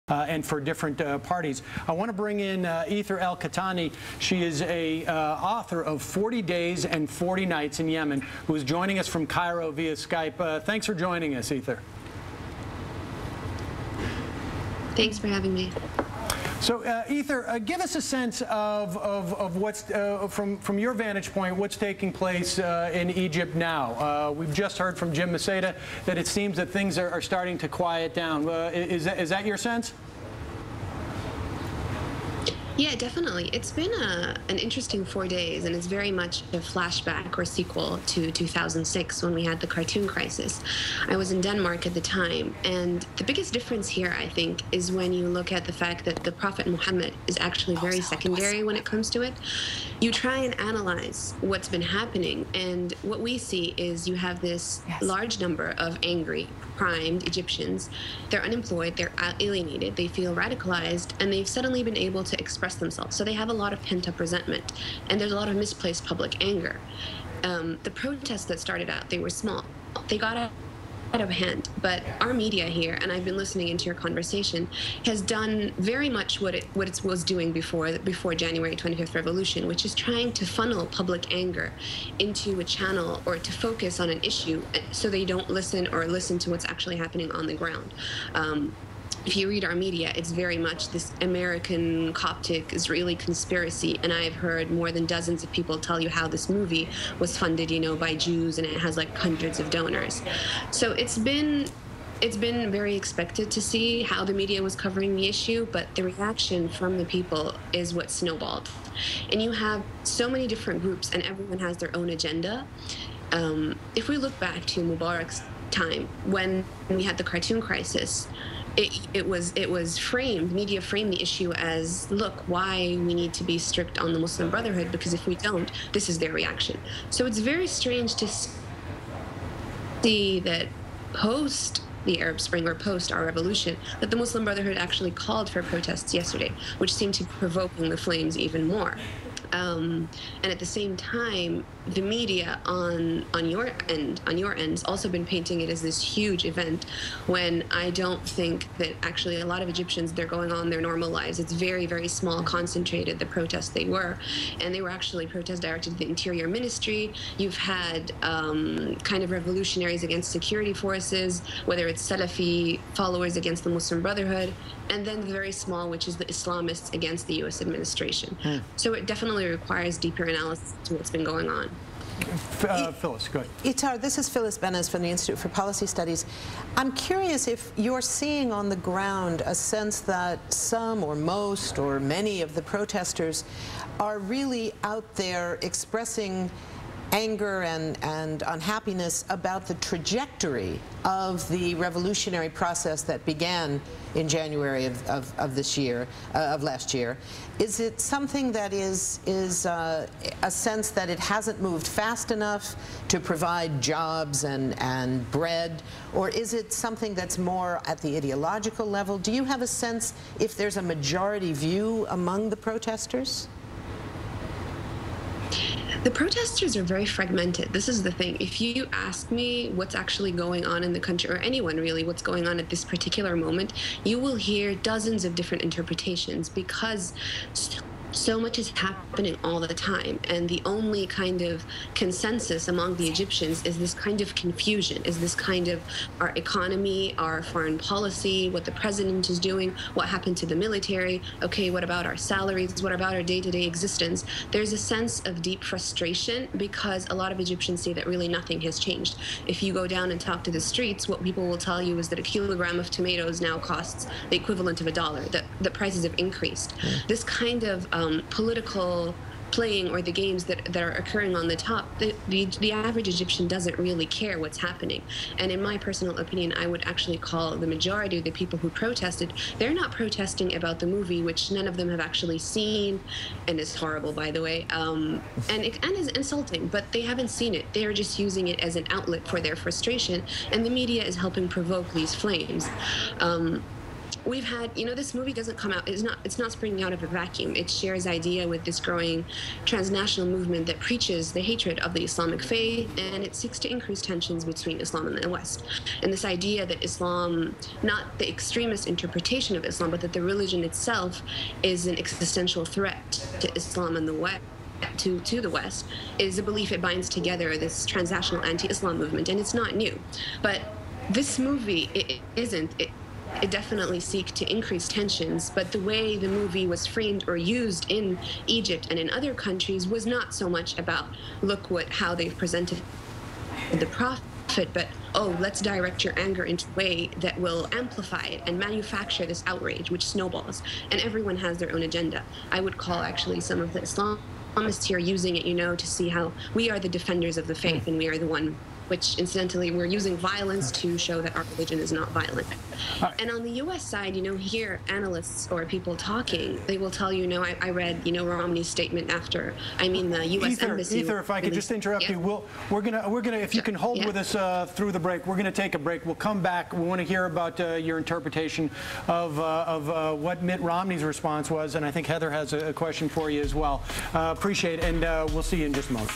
and for different parties. I want to bring in Ethar El Katatney. She is a author of 40 Days and 40 Nights in Yemen, who is joining us from Cairo via Skype. Thanks for joining us, Ethar. Thanks for having me. So, Ethar, give us a sense of what's, from your vantage point, what's taking place in Egypt now. We've just heard from Jim Masada that it seems that things are starting to quiet down. Is that your sense? Yeah, definitely. It's been an interesting 4 days, and it's very much a flashback or sequel to 2006 when we had the cartoon crisis. I was in Denmark at the time, and the biggest difference here, I think, is when you look at the fact that the Prophet Mohamed is actually very secondary when it comes to it. You try and analyze what's been happening, and what we see is you have this large number of angry, primed Egyptians. They're unemployed, they're alienated, they feel radicalized, and they've suddenly been able to express themselves. So they have a lot of pent-up resentment, and there's a lot of misplaced public anger. The protests that started out, they were small. They got out of hand, but our media here, and I've been listening into your conversation, has done very much what it was doing before January 25th revolution, which is trying to funnel public anger into a channel or to focus on an issue so they don't listen to what's actually happening on the ground. If you read our media, it's very much this American Coptic Israeli conspiracy, and I've heard more than dozens of people tell you how this movie was funded, you know, by Jews, and it has like hundreds of donors. So it's been very expected to see how the media was covering the issue, but the reaction from the people is what snowballed. And you have so many different groups, and everyone has their own agenda. If we look back to Mubarak's time, when we had the cartoon crisis, it was framed, media framed the issue as, look, why we need to be strict on the Muslim Brotherhood, because if we don't, this is their reaction. So it's very strange to see that post the Arab Spring or post our revolution, that the Muslim Brotherhood actually called for protests yesterday, which seemed to be provoking the flames even more. And at the same time, the media on your end has also been painting it as this huge event, when I don't think that actually a lot of Egyptians, they're going on their normal lives. It's very, very small, concentrated, the protests they were. And they were actually protests directed to the Interior Ministry. You've had kind of revolutionaries against security forces, whether it's Salafi followers against the Muslim Brotherhood, and then the very small, which is the Islamists against the U.S. administration. So it definitely requires deeper analysis to what's been going on. Phyllis, go ahead. Ethar, this is Phyllis Benes from the Institute for Policy Studies. I'm curious if you're seeing on the ground a sense that some or most or many of the protesters are really out there expressing anger and unhappiness about the trajectory of the revolutionary process that began in January of this year, of last year. Is it something that is a sense that it hasn't moved fast enough to provide jobs and bread, or is it something that's more at the ideological level? Do you have a sense if there's a majority view among the protesters? The protesters are very fragmented. This is the thing. If you ask me what's actually going on in the country, or anyone really, what's going on at this particular moment, you will hear dozens of different interpretations, because so much is happening all the time, and the only kind of consensus among the Egyptians is this kind of confusion, is this kind of our economy, our foreign policy, what the president is doing, what happened to the military, okay, what about our salaries, what about our day-to-day existence? There's a sense of deep frustration because a lot of Egyptians say that really nothing has changed. If you go down and talk to the streets, what people will tell you is that a kilogram of tomatoes now costs the equivalent of $1, that the prices have increased. This kind of political playing, or the games that are occurring on the top, the average Egyptian doesn't really care what's happening. And in my personal opinion, I would actually call the majority of the people who protested, they're not protesting about the movie, which none of them have actually seen, and is horrible, by the way, and is insulting, but they haven't seen it. They're just using it as an outlet for their frustration, and the media is helping provoke these flames. we've had, this movie doesn't come out, it's not springing out of a vacuum. It shares idea with this growing transnational movement that preaches the hatred of the Islamic faith, and it seeks to increase tensions between Islam and the West. And this idea that Islam, not the extremist interpretation of Islam, but that the religion itself is an existential threat to Islam and the West, to the West, is a belief it binds together this transnational anti-Islam movement, and it's not new. But this movie, it definitely seeks to increase tensions, but the way the movie was framed or used in Egypt and in other countries was not so much about, look how they've presented the prophet, but, oh, let's direct your anger into a way that will amplify it and manufacture this outrage, which snowballs. And everyone has their own agenda. I would call, actually, some of the Islamists here using it, to see how we are the defenders of the faith and we are the one which, incidentally, we're using violence to show that our religion is not violent. And on the U.S. side, here analysts or people talking, they will tell you, I read, Romney's statement after, the U.S. Embassy. Ether, if I could just interrupt you, we're gonna, if you can hold with us through the break, we're gonna take a break. We'll come back. We want to hear about your interpretation of what Mitt Romney's response was, and I think Heather has a question for you as well. Appreciate it, and we'll see you in just a moment.